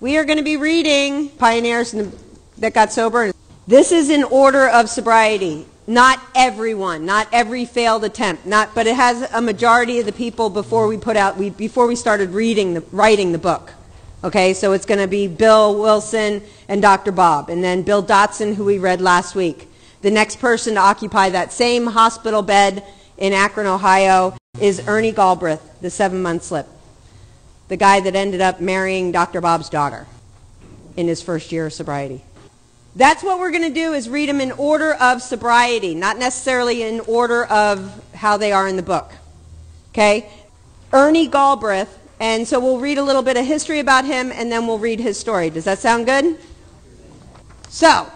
We are going to be reading Pioneers that Got Sober. This is in order of sobriety. Not everyone, not every failed attempt, but it has a majority of the people before we started writing the book. Okay, so it's going to be Bill Wilson and Dr. Bob, and then Bill Dotson, who we read last week. The next person to occupy that same hospital bed in Akron, Ohio, is Ernie Galbraith, the 7-month slip. The guy that ended up marrying Dr. Bob's daughter in his first year of sobriety. That's what we're going to do, is read them in order of sobriety, not necessarily in order of how they are in the book. Okay? Ernie Galbraith, and so we'll read a little bit of history about him, and then we'll read his story. Does that sound good? So,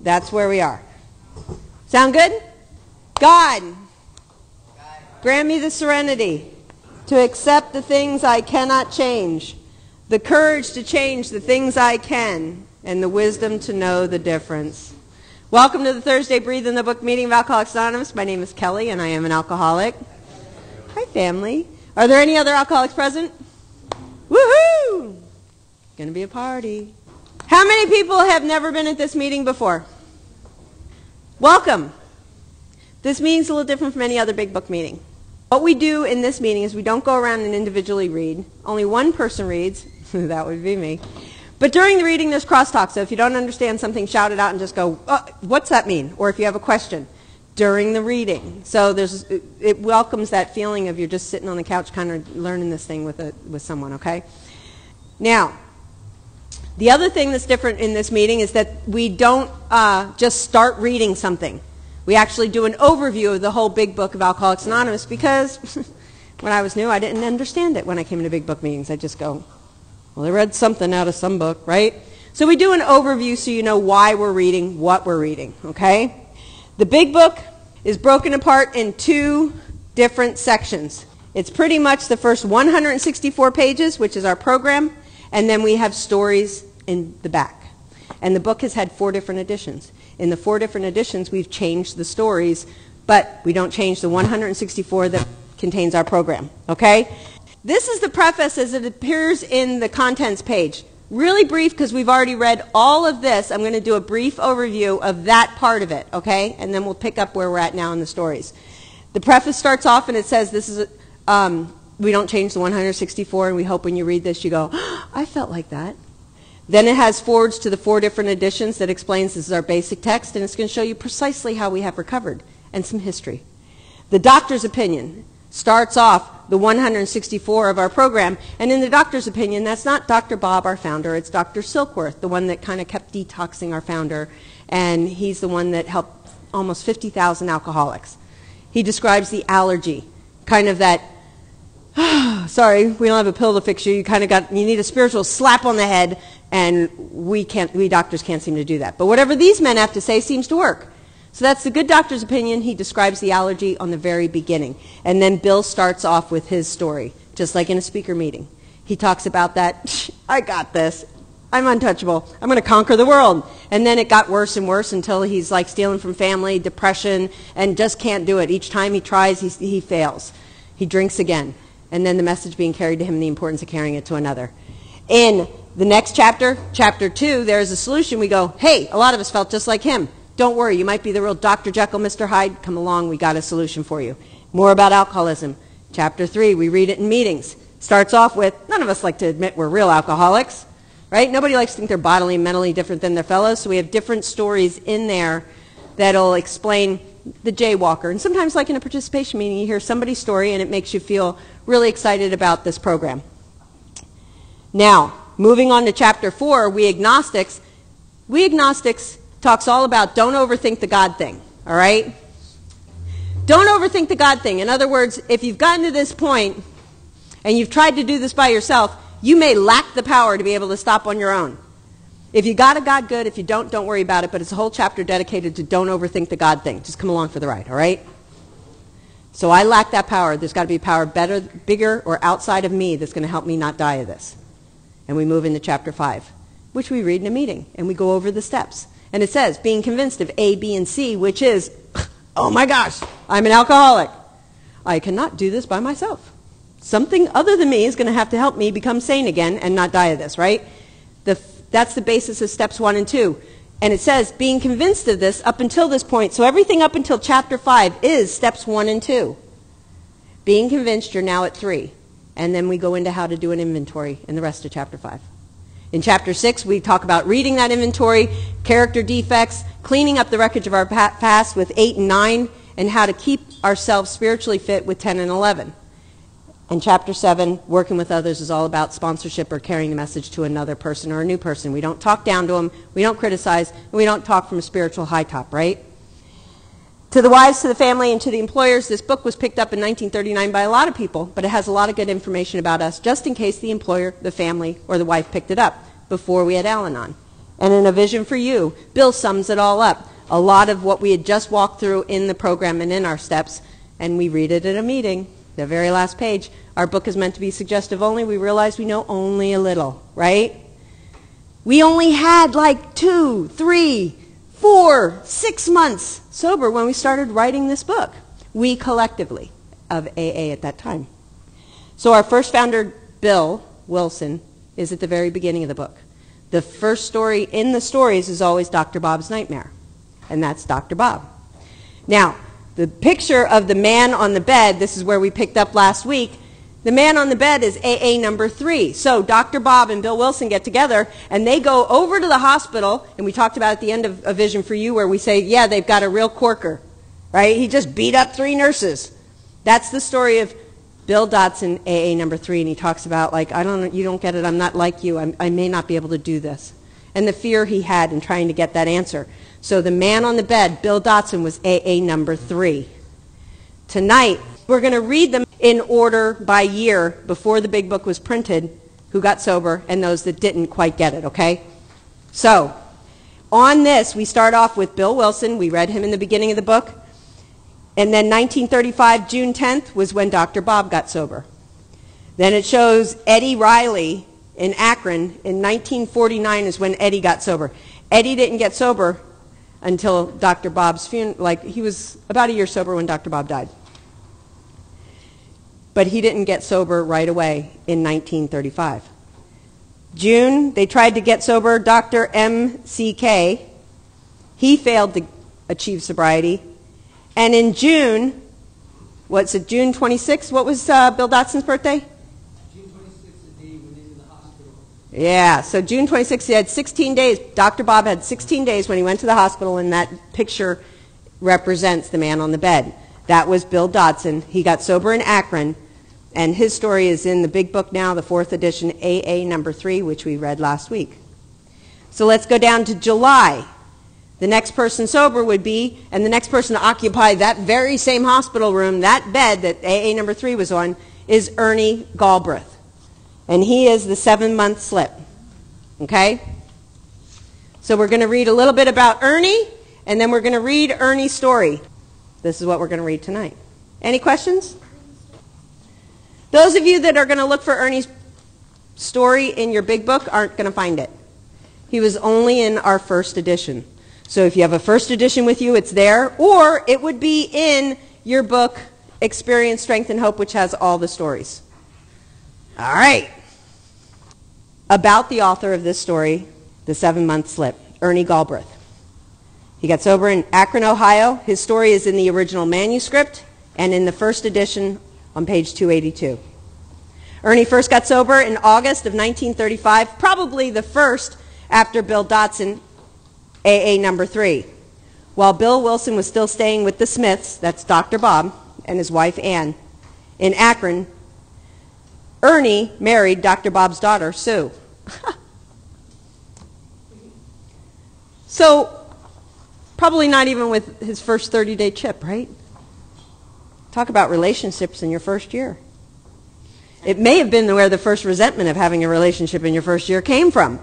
that's where we are. Sound good? God, grant me the serenity to accept the things I cannot change, the courage to change the things I can, and the wisdom to know the difference. Welcome to the Thursday Breathe in the Book meeting of Alcoholics Anonymous. My name is Kelly, and I am an alcoholic. Hi, family. Are there any other alcoholics present? Woohoo! Going to be a party. How many people have never been at this meeting before? Welcome. This meeting's a little different from any other big book meeting. What we do in this meeting is we don't go around and individually read. Only one person reads. That would be me. But during the reading, there's crosstalk. So if you don't understand something, shout it out and just go, oh, what's that mean? Or if you have a question during the reading. So it welcomes that feeling of you're just sitting on the couch kind of learning this thing with someone, okay? Now, the other thing that's different in this meeting is that we don't just start reading something. We actually do an overview of the whole big book of Alcoholics Anonymous because when I was new, I didn't understand it when I came to big book meetings. I just go, well, I read something out of some book, right? So we do an overview so you know why we're reading, what we're reading, okay? The big book is broken apart in 2 different sections. It's pretty much the first 164 pages, which is our program, and then we have stories in the back. And the book has had 4 different editions. In the 4 different editions, we've changed the stories, but we don't change the 164 that contains our program, okay? This is the preface as it appears in the contents page. Really brief because we've already read all of this. I'm going to do a brief overview of that part of it, okay? And then we'll pick up where we're at now in the stories. The preface starts off and it says, "This is we don't change the 164, and we hope when you read this you go, oh, I felt like that." Then it has forwards to the 4 different editions that explains this is our basic text, and it's going to show you precisely how we have recovered and some history. The doctor's opinion starts off the 164 of our program, and in the doctor's opinion, that's not Dr. Bob, our founder, it's Dr. Silkworth, the one that kind of kept detoxing our founder, and he's the one that helped almost 50,000 alcoholics. He describes the allergy, kind of that, sorry, we don't have a pill to fix you, you need a spiritual slap on the head, and we doctors can't seem to do that. But whatever these men have to say seems to work. So that's the good doctor's opinion. He describes the allergy on the very beginning. And then Bill starts off with his story, just like in a speaker meeting. He talks about that, I got this. I'm untouchable. I'm going to conquer the world. And then it got worse and worse until he's like stealing from family, depression, and just can't do it. Each time he tries, he fails. He drinks again. And then the message being carried to him, the importance of carrying it to another. In the next chapter, chapter 2, there's a solution. We go, hey, a lot of us felt just like him. Don't worry, you might be the real Dr. Jekyll, Mr. Hyde. Come along, we got a solution for you. More about alcoholism. Chapter 3, we read it in meetings. Starts off with, none of us like to admit we're real alcoholics, right? Nobody likes to think they're bodily and mentally different than their fellows, so we have different stories in there that'll explain the jaywalker. And sometimes, like in a participation meeting, you hear somebody's story and it makes you feel really excited about this program. Now, moving on to chapter 4, We Agnostics talks all about don't overthink the God thing, all right? Don't overthink the God thing. In other words, if you've gotten to this point and you've tried to do this by yourself, you may lack the power to be able to stop on your own. If you got a God, good. If you don't worry about it. But it's a whole chapter dedicated to don't overthink the God thing. Just come along for the ride, all right? So I lack that power. There's got to be power better, bigger, or outside of me that's going to help me not die of this. And we move into chapter 5, which we read in a meeting, and we go over the steps. And it says, being convinced of A, B, and C, which is, oh my gosh, I'm an alcoholic. I cannot do this by myself. something other than me is going to have to help me become sane again and not die of this, right? That's the basis of steps 1 and 2. And it says, being convinced of this up until this point, so everything up until chapter 5 is steps 1 and 2. Being convinced, you're now at 3. And then we go into how to do an inventory in the rest of chapter 5. In chapter 6, we talk about reading that inventory, character defects, cleaning up the wreckage of our past with 8 and 9, and how to keep ourselves spiritually fit with 10 and 11. And chapter 7, working with others, is all about sponsorship or carrying the message to another person or a new person. We don't talk down to them, we don't criticize, and we don't talk from a spiritual high top, right? To the wives, to the family, and to the employers, this book was picked up in 1939 by a lot of people, but it has a lot of good information about us, just in case the employer, the family, or the wife picked it up before we had Al-Anon. And in A Vision for You, Bill sums it all up. A lot of what we had just walked through in the program and in our steps, and we read it at a meeting. The very last page. Our book is meant to be suggestive only. We realize we know only a little, right? We only had like 2, 3, 4, 6 months sober when we started writing this book. We collectively of AA at that time. So our first founder, Bill Wilson, is at the very beginning of the book. The first story in the stories is always Dr. Bob's Nightmare, and that's Dr. Bob. Now, the picture of the man on the bed, this is where we picked up last week. The man on the bed is AA number 3. So Dr. Bob and Bill Wilson get together, and they go over to the hospital, and we talked about at the end of A Vision for You where we say, yeah, they've got a real corker, right? He just beat up 3 nurses. That's the story of Bill Dotson, AA number 3, and he talks about, like, you don't get it, I'm not like you, I may not be able to do this. And the fear he had in trying to get that answer. So the man on the bed, Bill Dotson, was AA number 3. Tonight, we're going to read them in order by year before the big book was printed, who got sober, and those that didn't quite get it, okay? So, on this, we start off with Bill Wilson. We read him in the beginning of the book. And then 1935, June 10th, was when Dr. Bob got sober. Then it shows Eddie Riley in Akron. In 1949 is when Eddie got sober. Eddie didn't get sober until Dr. Bob's funeral. Like, he was about a year sober when Dr. Bob died. But he didn't get sober right away in 1935. June, they tried to get sober Dr. MCK. He failed to achieve sobriety. And in June, what's it, June 26th? What was Bill Dotson's birthday? June 26th, the day when he was in the hospital. Yeah, so June 26th, he had 16 days. Dr. Bob had 16 days when he went to the hospital, and that picture represents the man on the bed. That was Bill Dotson. He got sober in Akron, and his story is in the big book now, the 4th edition, AA number 3, which we read last week. So let's go down to July. The next person sober would be, and the next person to occupy that very same hospital room, that bed that AA number 3 was on, is Ernie Galbraith. And he is the 7-month slip. Okay? So we're going to read a little bit about Ernie, and then we're going to read Ernie's story. This is what we're going to read tonight. Any questions? Those of you that are going to look for Ernie's story in your big book aren't going to find it. He was only in our first edition. So if you have a first edition with you, it's there, or it would be in your book, Experience, Strength, and Hope, which has all the stories. All right. About the author of this story, the 7-month slip, Ernie Galbraith. He got sober in Akron, Ohio. His story is in the original manuscript and in the first edition on page 282. Ernie first got sober in August of 1935, probably the first after Bill Dotson, AA number 3. While Bill Wilson was still staying with the Smiths, that's Dr. Bob and his wife Ann, in Akron, Ernie married Dr. Bob's daughter, Sue. So, probably not even with his first 30-day chip, right? Talk about relationships in your first year. It may have been where the first resentment of having a relationship in your first year came from.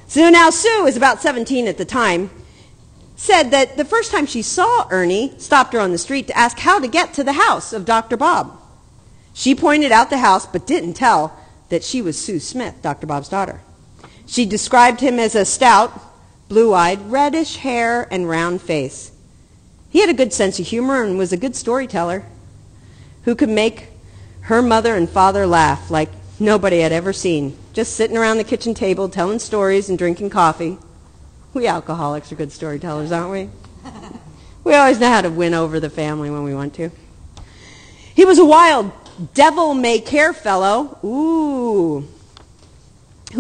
So now Sue is about 17 at the time, said that the first time she saw Ernie, stopped her on the street to ask how to get to the house of Dr. Bob. She pointed out the house, but didn't tell that she was Sue Smith, Dr. Bob's daughter. She described him as a stout, blue-eyed, reddish hair and round face. He had a good sense of humor and was a good storyteller who could make Her mother and father laughed like nobody had ever seen, just sitting around the kitchen table telling stories and drinking coffee. We alcoholics are good storytellers, aren't we? We always know how to win over the family when we want to. He was a wild, devil-may-care fellow, who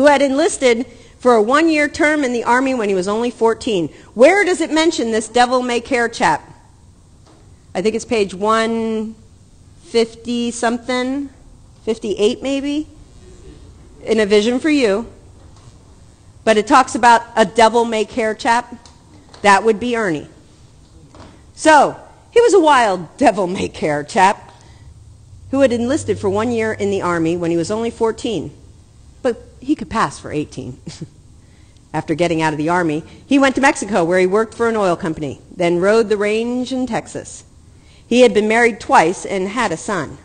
had enlisted for a one-year term in the Army when he was only 14. Where does it mention this devil-may-care chap? I think it's page 150-something, 58 maybe, in A Vision for You. But it talks about a devil-may-care chap. That would be Ernie. So, he was a wild, devil-may-care chap who had enlisted for 1 year in the Army when he was only 14. But he could pass for 18. After getting out of the Army, he went to Mexico where he worked for an oil company, then rode the range in Texas. He had been married twice and had a son.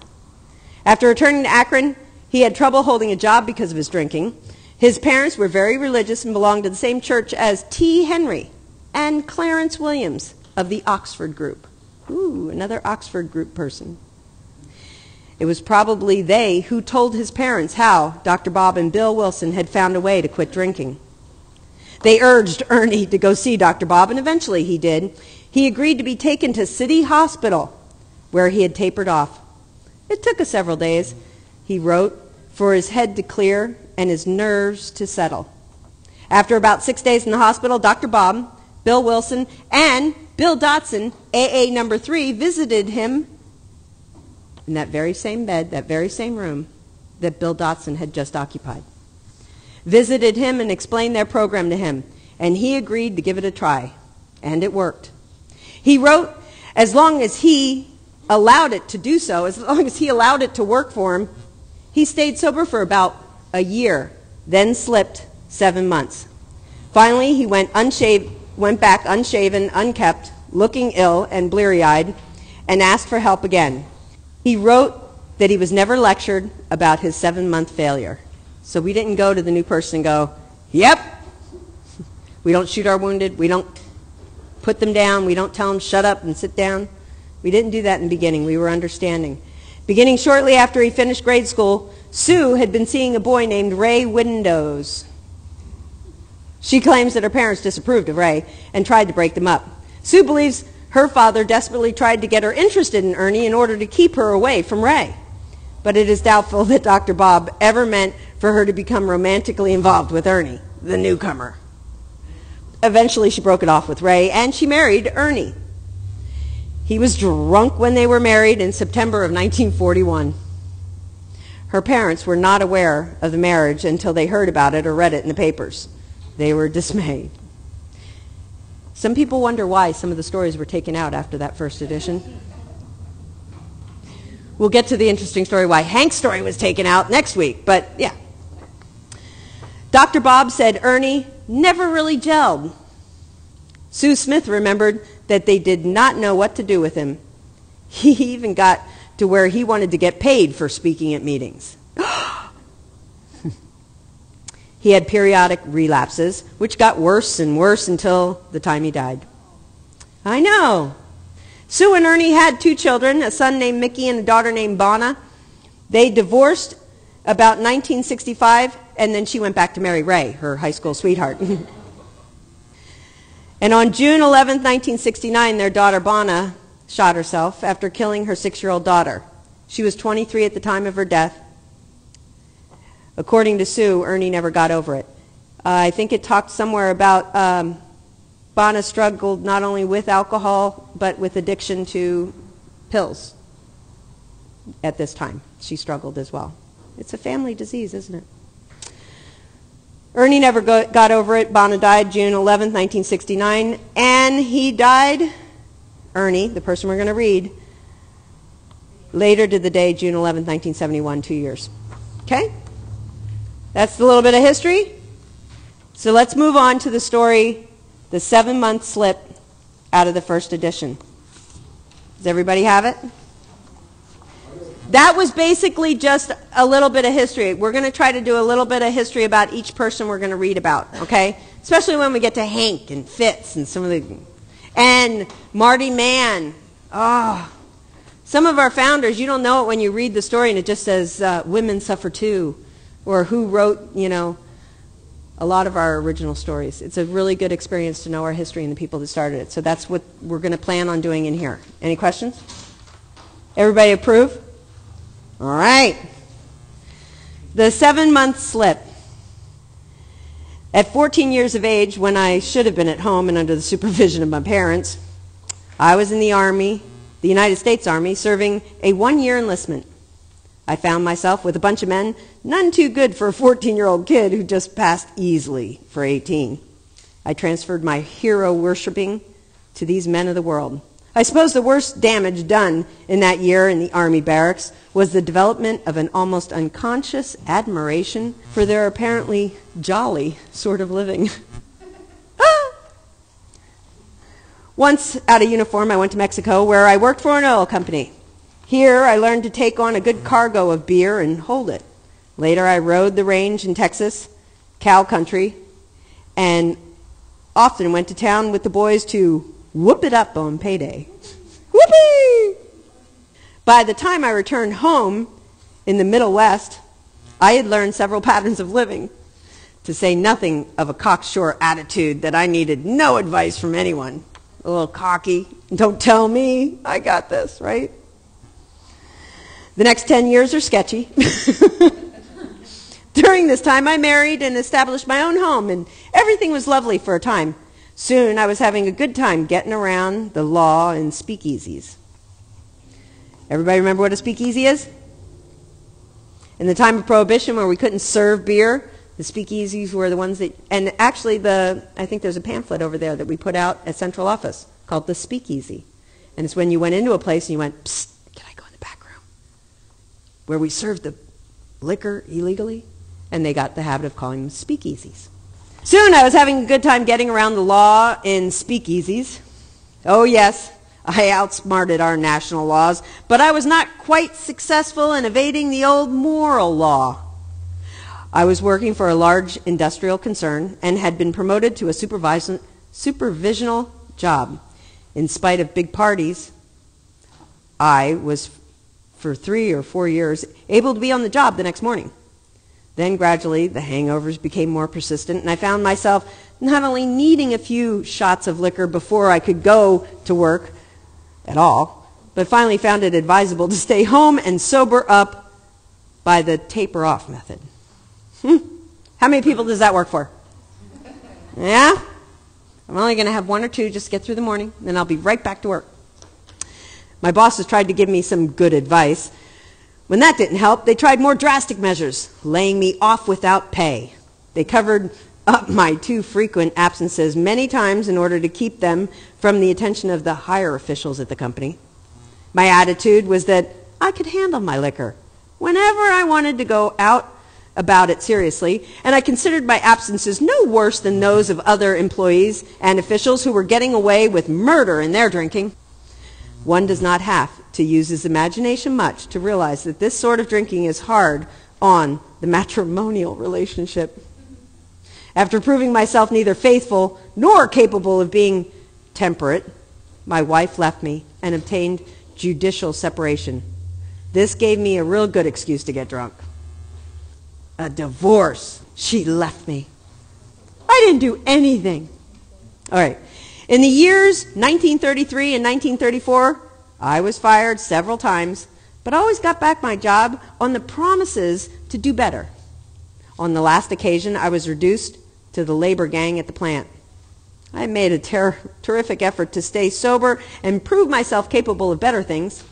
After returning to Akron, he had trouble holding a job because of his drinking. His parents were very religious and belonged to the same church as T. Henry and Clarence Williams of the Oxford Group. Ooh, another Oxford Group person. It was probably they who told his parents how Dr. Bob and Bill Wilson had found a way to quit drinking. They urged Ernie to go see Dr. Bob, and eventually he did. He agreed to be taken to City Hospital, where he had tapered off. It took us several days, he wrote, for his head to clear and his nerves to settle. After about 6 days in the hospital, Dr. Bob, Bill Wilson, and Bill Dotson, AA number 3, visited him in that very same bed, that very same room that Bill Dotson had just occupied. Visited him and explained their program to him, and he agreed to give it a try, and it worked. He wrote, as long as he allowed it to do so, as long as he allowed it to work for him, he stayed sober for about a year, then slipped 7 months. Finally, he went back unshaven, unkept, looking ill and bleary-eyed, and asked for help again. He wrote that he was never lectured about his 7-month failure. So we didn't go to the new person and go, yep. We don't shoot our wounded. We don't put them down. We don't tell them shut up and sit down. We didn't do that in the beginning. We were understanding. Beginning shortly after he finished grade school, Sue had been seeing a boy named Ray Windows. She claims that her parents disapproved of Ray and tried to break them up. Sue believes her father desperately tried to get her interested in Ernie in order to keep her away from Ray. But it is doubtful that Dr. Bob ever meant for her to become romantically involved with Ernie, the newcomer. Eventually she broke it off with Ray and she married Ernie. He was drunk when they were married in September of 1941. Her parents were not aware of the marriage until they heard about it or read it in the papers. They were dismayed. Some people wonder why some of the stories were taken out after that first edition. We'll get to the interesting story why Hank's story was taken out next week, but yeah. Dr. Bob said Ernie never really gelled. Sue Smith remembered that they did not know what to do with him. He even got to where he wanted to get paid for speaking at meetings. He had periodic relapses, which got worse and worse until the time he died. I know. Sue and Ernie had 2 children, a son named Mickey and a daughter named Bonna. They divorced about 1965, and then she went back to marry Ray, her high school sweetheart. And on June 11, 1969, their daughter Bonna shot herself after killing her 6-year-old daughter. She was 23 at the time of her death. According to Sue, Ernie never got over it. I think it talked somewhere about Bonna struggled not only with alcohol, but with addiction to pills at this time. She struggled as well. It's a family disease, isn't it? Ernie never got over it. Bonna died June 11, 1969, and he died, Ernie, the person we're going to read, later to the day, June 11, 1971, 2 years. Okay? That's a little bit of history. So let's move on to the story, the 7-month slip out of the first edition. Does everybody have it? That was basically just a little bit of history. We're going to try to do a little bit of history about each person we're going to read about, okay? Especially when we get to Hank and Fitz and some of the... And Marty Mann. Oh, Some of our founders, you don't know it when you read the story and it just says, women suffer too, or who wrote, a lot of our original stories. It's a really good experience to know our history and the people that started it. So that's what we're going to plan on doing in here. Any questions? Everybody approve? All right. The 7-month slip. At 14 years of age, when I should have been at home and under the supervision of my parents, I was in the Army, the United States Army, serving a 1-year enlistment. I found myself with a bunch of men, none too good for a 14-year-old kid who just passed easily for 18. I transferred my hero worshiping to these men of the world. I suppose the worst damage done in that year in the Army barracks was the development of an almost unconscious admiration for their apparently jolly sort of living. Once out of uniform, I went to Mexico, where I worked for an oil company. Here, I learned to take on a good cargo of beer and hold it. Later, I rode the range in Texas, cow country, and often went to town with the boys to whoop it up on payday. Whoopee! By the time I returned home in the Middle West, I had learned several patterns of living, to say nothing of a cocksure attitude that I needed no advice from anyone. A little cocky, don't tell me, I got this, right? The next 10 years are sketchy. During this time, I married and established my own home, and everything was lovely for a time. Soon, I was having a good time getting around the law and speakeasies. Everybody remember what a speakeasy is? In the time of Prohibition, where we couldn't serve beer, the speakeasies were the ones that, and actually I think there's a pamphlet over there that we put out at central office called the Speakeasy. And it's when you went into a place and you went, psst, can I go in the back room? Where we served the liquor illegally, and they got the habit of calling them speakeasies. Soon I was having a good time getting around the law in speakeasies. Oh yes, I outsmarted our national laws, but I was not quite successful in evading the old moral law. I was working for a large industrial concern and had been promoted to a supervisional job. In spite of big parties, I was, for 3 or 4 years, able to be on the job the next morning. Then gradually the hangovers became more persistent, and I found myself not only needing a few shots of liquor before I could go to work at all, but finally found it advisable to stay home and sober up by the taper off method. How many people does that work for? Yeah? I'm only going to have 1 or 2 just to get through the morning, then I'll be right back to work. My bosses tried to give me some good advice. When that didn't help, they tried more drastic measures, laying me off without pay. They covered up my too frequent absences many times in order to keep them from the attention of the higher officials at the company. My attitude was that I could handle my liquor whenever I wanted to go out about it seriously, and I considered my absences no worse than those of other employees and officials who were getting away with murder in their drinking. One does not have to use his imagination much to realize that this sort of drinking is hard on the matrimonial relationship. After proving myself neither faithful nor capable of being temperate, my wife left me and obtained judicial separation. This gave me a real good excuse to get drunk. A divorce. She left me. I didn't do anything. All right. In the years 1933 and 1934, I was fired several times, but always got back my job on the promises to do better. On the last occasion, I was reduced to the labor gang at the plant. I made a terrific effort to stay sober and prove myself capable of better things.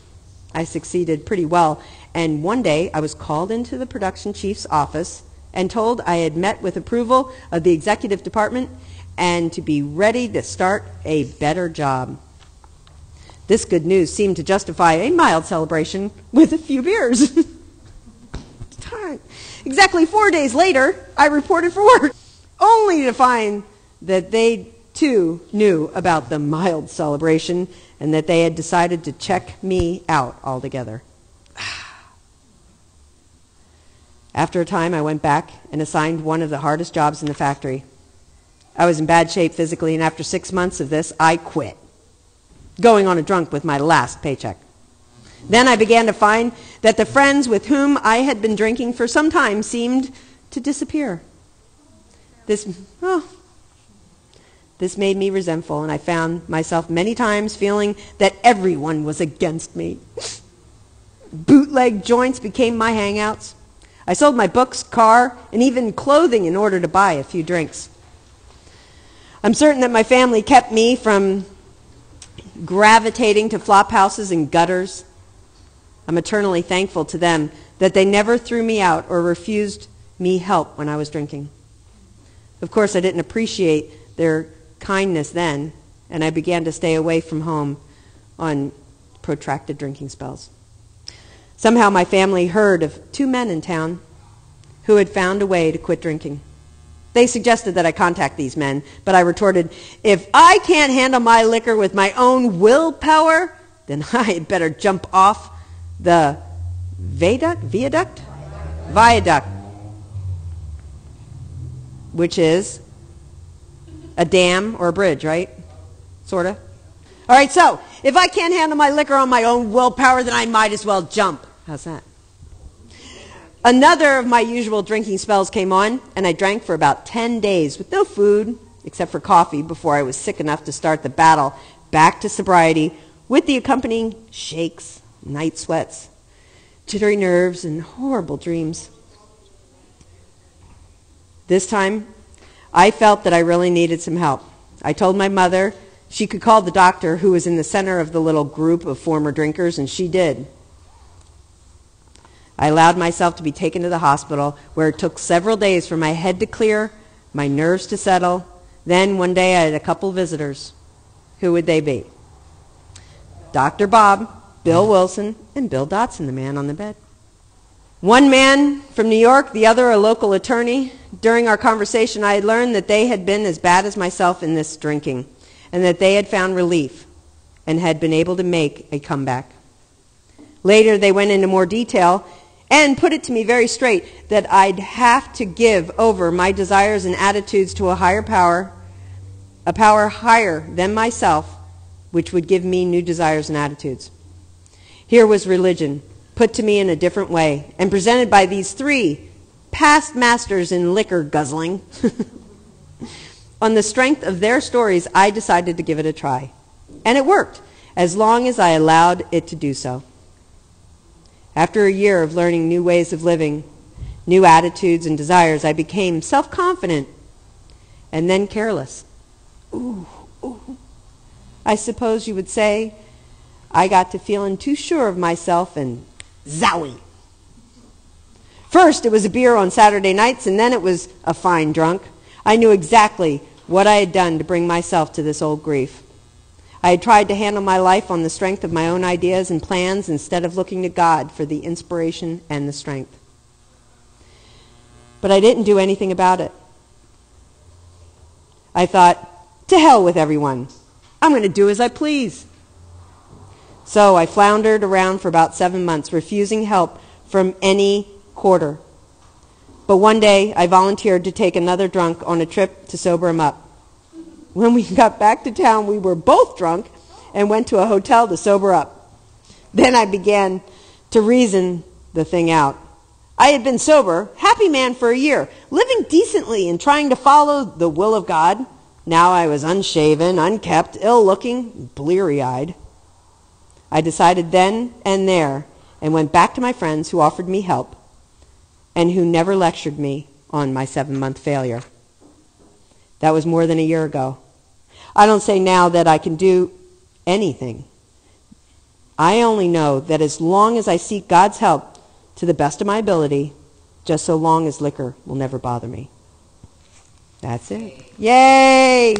I succeeded pretty well, and one day I was called into the production chief's office and told I had met with approval of the executive department and to be ready to start a better job. This good news seemed to justify a mild celebration with a few beers. Exactly 4 days later, I reported for work, only to find that they too knew about the mild celebration and that they had decided to check me out altogether. After a time, I went back and assigned one of the hardest jobs in the factory. I was in bad shape physically, and after 6 months of this, I quit, going on a drunk with my last paycheck. Then I began to find that the friends with whom I had been drinking for some time seemed to disappear. This made me resentful, and I found myself many times feeling that everyone was against me. Bootleg joints became my hangouts. I sold my books, car, and even clothing in order to buy a few drinks. I'm certain that my family kept me from gravitating to flop houses and gutters. I'm eternally thankful to them that they never threw me out or refused me help when I was drinking. Of course, I didn't appreciate their kindness then, and I began to stay away from home on protracted drinking spells. Somehow my family heard of 2 men in town who had found a way to quit drinking. They suggested that I contact these men, but I retorted, if I can't handle my liquor with my own willpower, then I had better jump off the viaduct, which is a dam or a bridge, right? Sort of. All right, so if I can't handle my liquor on my own willpower, then I might as well jump. How's that? Another of my usual drinking spells came on, and I drank for about 10 days with no food except for coffee before I was sick enough to start the battle back to sobriety with the accompanying shakes, night sweats, jittery nerves, and horrible dreams. This time, I felt that I really needed some help. I told my mother she could call the doctor who was in the center of the little group of former drinkers, and she did. I allowed myself to be taken to the hospital, where it took several days for my head to clear, my nerves to settle. Then one day I had a couple visitors. Who would they be? Dr. Bob, Bill Wilson, and Bill Dotson, the man on the bed. One man from New York, the other a local attorney. During our conversation, I had learned that they had been as bad as myself in this drinking, and that they had found relief and had been able to make a comeback. Later, they went into more detail and put it to me very straight that I'd have to give over my desires and attitudes to a higher power, a power higher than myself, which would give me new desires and attitudes. Here was religion, put to me in a different way, and presented by these 3 past masters in liquor guzzling. On the strength of their stories, I decided to give it a try. And it worked, as long as I allowed it to do so. After a year of learning new ways of living, new attitudes and desires, I became self-confident and then careless. Ooh. I suppose you would say I got to feeling too sure of myself and zowie. First, it was a beer on Saturday nights, and then it was a fine drunk. I knew exactly what I had done to bring myself to this old grief. I had tried to handle my life on the strength of my own ideas and plans instead of looking to God for the inspiration and the strength. But I didn't do anything about it. I thought, to hell with everyone. I'm going to do as I please. So I floundered around for about 7 months, refusing help from any quarter. But one day, I volunteered to take another drunk on a trip to sober him up. When we got back to town, we were both drunk and went to a hotel to sober up. Then I began to reason the thing out. I had been sober, happy man for a year, living decently and trying to follow the will of God. Now I was unshaven, unkept, ill-looking, bleary-eyed. I decided then and there and went back to my friends who offered me help and who never lectured me on my 7-month failure. That was more than a year ago. I don't say now that I can do anything. I only know that as long as I seek God's help to the best of my ability, just so long as liquor will never bother me. That's it. Yay!